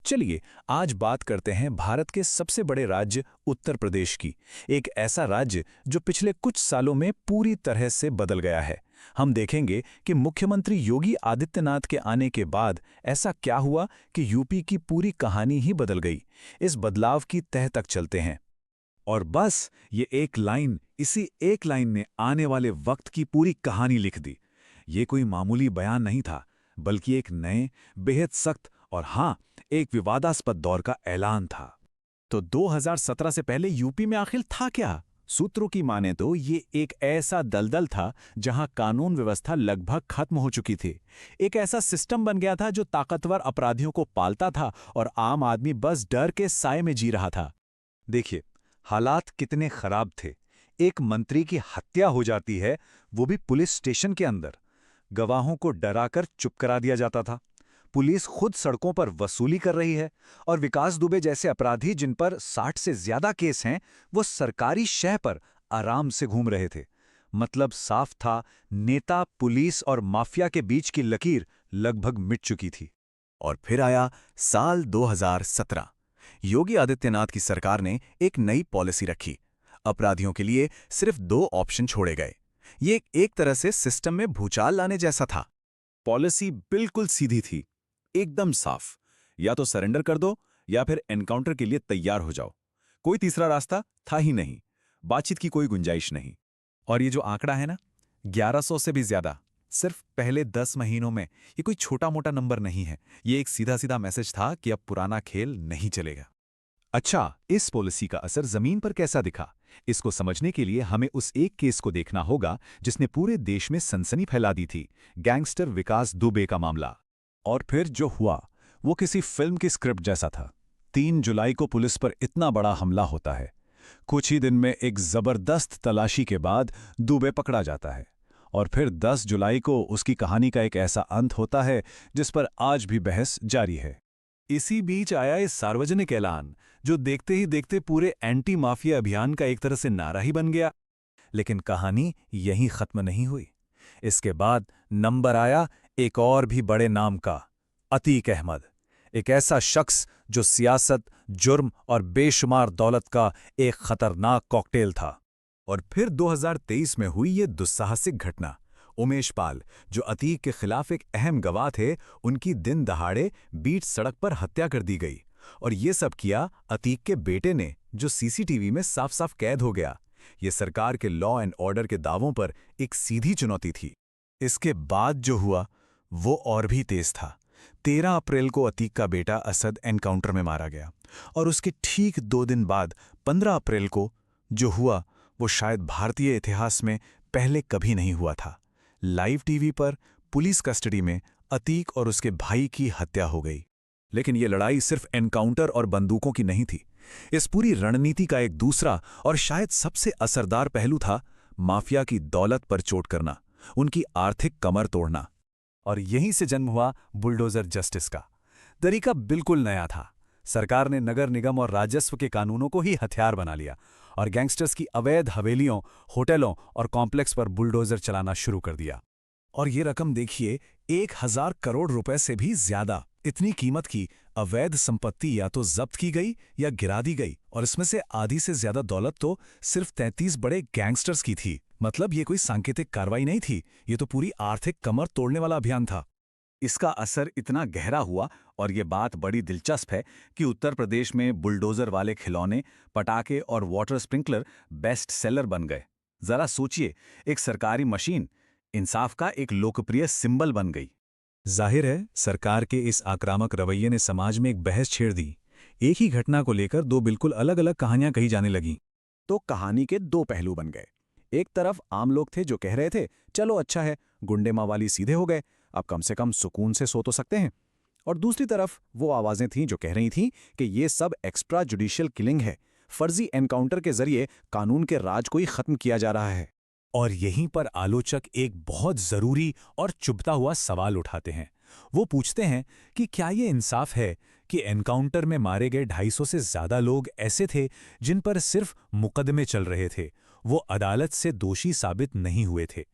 चलिए आज बात करते हैं भारत के सबसे बड़े राज्य उत्तर प्रदेश की। एक ऐसा राज्य जो पिछले कुछ सालों में पूरी तरह से बदल गया है। हम देखेंगे कि मुख्यमंत्री योगी आदित्यनाथ के आने के बाद ऐसा क्या हुआ कि यूपी की पूरी कहानी ही बदल गई। इस बदलाव की तह तक चलते हैं। और बस ये एक लाइन, इसी एक लाइन ने आने वाले वक्त की पूरी कहानी लिख दी। ये कोई मामूली बयान नहीं था, बल्कि एक नए, बेहद सख्त और हाँ, एक विवादास्पद दौर का ऐलान था। तो 2017 से पहले यूपी में आखिर था क्या? सूत्रों की माने तो ये एक ऐसा दलदल था जहां कानून व्यवस्था लगभग खत्म हो चुकी थी। एक ऐसा सिस्टम बन गया था जो ताकतवर अपराधियों को पालता था और आम आदमी बस डर के साए में जी रहा था। देखिए, हालात कितने खराब थे। एक मंत्री की हत्या हो जाती है, वो भी पुलिस स्टेशन के अंदर। गवाहों को डराकर चुप करा दिया जाता था। पुलिस खुद सड़कों पर वसूली कर रही है और विकास दुबे जैसे अपराधी जिन पर 60 से ज्यादा केस हैं, वो सरकारी शह पर आराम से घूम रहे थे। मतलब साफ था, नेता, पुलिस और माफिया के बीच की लकीर लगभग मिट चुकी थी। और फिर आया साल 2017। योगी आदित्यनाथ की सरकार ने एक नई पॉलिसी रखी। अपराधियों के लिए सिर्फ 2 ऑप्शन छोड़े गए। ये एक तरह से सिस्टम में भूचाल लाने जैसा था। पॉलिसी बिल्कुल सीधी थी, एकदम साफ। या तो सरेंडर कर दो या फिर एनकाउंटर के लिए तैयार हो जाओ। कोई तीसरा रास्ता था ही नहीं। बातचीत की कोई गुंजाइश नहीं। और ये जो आंकड़ा है ना, 1100 से भी ज्यादा सिर्फ पहले 10 महीनों में, ये कोई छोटा मोटा नंबर नहीं है। ये एक सीधा सीधा मैसेज था कि अब पुराना खेल नहीं चलेगा। अच्छा, इस पॉलिसी का असर जमीन पर कैसा दिखा? इसको समझने के लिए हमें उस एक केस को देखना होगा जिसने पूरे देश में सनसनी फैला दी थी, गैंगस्टर विकास दुबे का मामला। और फिर जो हुआ वो किसी फिल्म की स्क्रिप्ट जैसा था। 3 जुलाई को पुलिस पर इतना बड़ा हमला होता है। कुछ ही दिन में एक जबरदस्त तलाशी के बाद दुबे पकड़ा जाता है। और फिर 10 जुलाई को उसकी कहानी का एक ऐसा अंत होता है जिस पर आज भी बहस जारी है। इसी बीच आया इस सार्वजनिक ऐलान जो देखते ही देखते पूरे एंटी माफिया अभियान का एक तरह से नारा ही बन गया। लेकिन कहानी यहीं खत्म नहीं हुई। इसके बाद नंबर आया एक और भी बड़े नाम का, अतीक अहमद। एक ऐसा शख्स जो सियासत, जुर्म और बेशुमार दौलत का एक खतरनाक कॉकटेल था। और फिर 2023 में हुई ये दुस्साहसिक घटना। उमेश पाल, जो अतीक के खिलाफ एक अहम गवाह थे, उनकी दिन दहाड़े बीच सड़क पर हत्या कर दी गई। और ये सब किया अतीक के बेटे ने, जो सीसीटीवी में साफ साफ कैद हो गया। ये सरकार के लॉ एंड ऑर्डर के दावों पर एक सीधी चुनौती थी। इसके बाद जो हुआ वो और भी तेज था। 13 अप्रैल को अतीक का बेटा असद एनकाउंटर में मारा गया। और उसके ठीक 2 दिन बाद 15 अप्रैल को जो हुआ वो शायद भारतीय इतिहास में पहले कभी नहीं हुआ था। लाइव टीवी पर पुलिस कस्टडी में अतीक और उसके भाई की हत्या हो गई। लेकिन ये लड़ाई सिर्फ एनकाउंटर और बंदूकों की नहीं थी। इस पूरी रणनीति का एक दूसरा और शायद सबसे असरदार पहलू था माफिया की दौलत पर चोट करना, उनकी आर्थिक कमर तोड़ना। और यहीं से जन्म हुआ बुलडोजर जस्टिस का। तरीका बिल्कुल नया था। सरकार ने नगर निगम और राजस्व के कानूनों को ही हथियार बना लिया और गैंगस्टर्स की अवैध हवेलियों, होटलों और कॉम्प्लेक्स पर बुलडोजर चलाना शुरू कर दिया। और ये रकम देखिए, 1000 करोड़ रुपए से भी ज्यादा। इतनी कीमत की अवैध संपत्ति या तो जब्त की गई या गिरा दी गई। और इसमें से आधी से ज्यादा दौलत तो सिर्फ 33 बड़े गैंगस्टर्स की थी। मतलब ये कोई सांकेतिक कार्रवाई नहीं थी, ये तो पूरी आर्थिक कमर तोड़ने वाला अभियान था। इसका असर इतना गहरा हुआ, और ये बात बड़ी दिलचस्प है, कि उत्तर प्रदेश में बुलडोजर वाले खिलौने, पटाखे और वाटर स्प्रिंकलर बेस्ट सेलर बन गए। जरा सोचिए, एक सरकारी मशीन इंसाफ का एक लोकप्रिय सिंबल बन गई। जाहिर है, सरकार के इस आक्रामक रवैये ने समाज में एक बहस छेड़ दी। एक ही घटना को लेकर 2 बिल्कुल अलग अलग कहानियां कही जाने लगीं। तो कहानी के 2 पहलू बन गए। एक तरफ आम लोग थे जो कह रहे थे, चलो अच्छा है, गुंडे मावाली सीधे हो गए, अब कम से कम सुकून से सो तो सकते हैं। और दूसरी तरफ वो आवाजें थीं जो कह रही थीं कि ये सब एक्स्ट्रा जुडिशियल किलिंग है, फर्जी एनकाउंटर के जरिए कानून के राज को ही खत्म किया जा रहा है। और यहीं पर आलोचक एक बहुत जरूरी और चुभता हुआ सवाल उठाते हैं। वो पूछते हैं कि क्या ये इंसाफ है कि एनकाउंटर में मारे गए 250 से ज्यादा लोग ऐसे थे जिन पर सिर्फ मुकदमे चल रहे थे, वो अदालत से दोषी साबित नहीं हुए थे।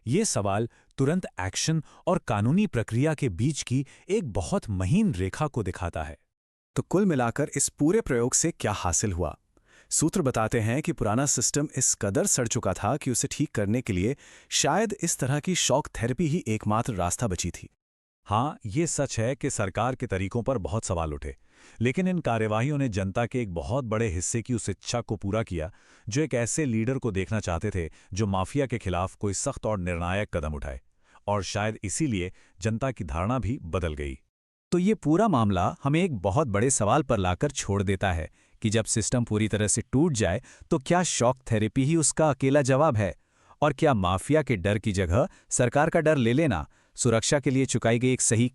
ये सवाल तुरंत एक्शन और कानूनी प्रक्रिया के बीच की एक बहुत महीन रेखा को दिखाता है। तो कुल मिलाकर इस पूरे प्रयोग से क्या हासिल हुआ? सूत्र बताते हैं कि पुराना सिस्टम इस कदर सड़ चुका था कि उसे ठीक करने के लिए शायद इस तरह की शॉक थेरेपी ही एकमात्र रास्ता बची थी। हाँ, ये सच है कि सरकार के तरीकों पर बहुत सवाल उठे, लेकिन इन कार्यवाहियों ने जनता के एक बहुत बड़े हिस्से की उस इच्छा को पूरा किया, जो एक ऐसे लीडर को देखना चाहते थे जो माफिया के खिलाफ कोई सख्त और निर्णायक कदम उठाए। और शायद इसीलिए जनता की धारणा भी बदल गई। तो ये पूरा मामला हमें एक बहुत बड़े सवाल पर लाकर छोड़ देता है कि जब सिस्टम पूरी तरह से टूट जाए तो क्या शॉक थेरेपी ही उसका अकेला जवाब है? और क्या माफिया के डर की जगह सरकार का डर ले लेना सुरक्षा के लिए चुकाई गई एक सही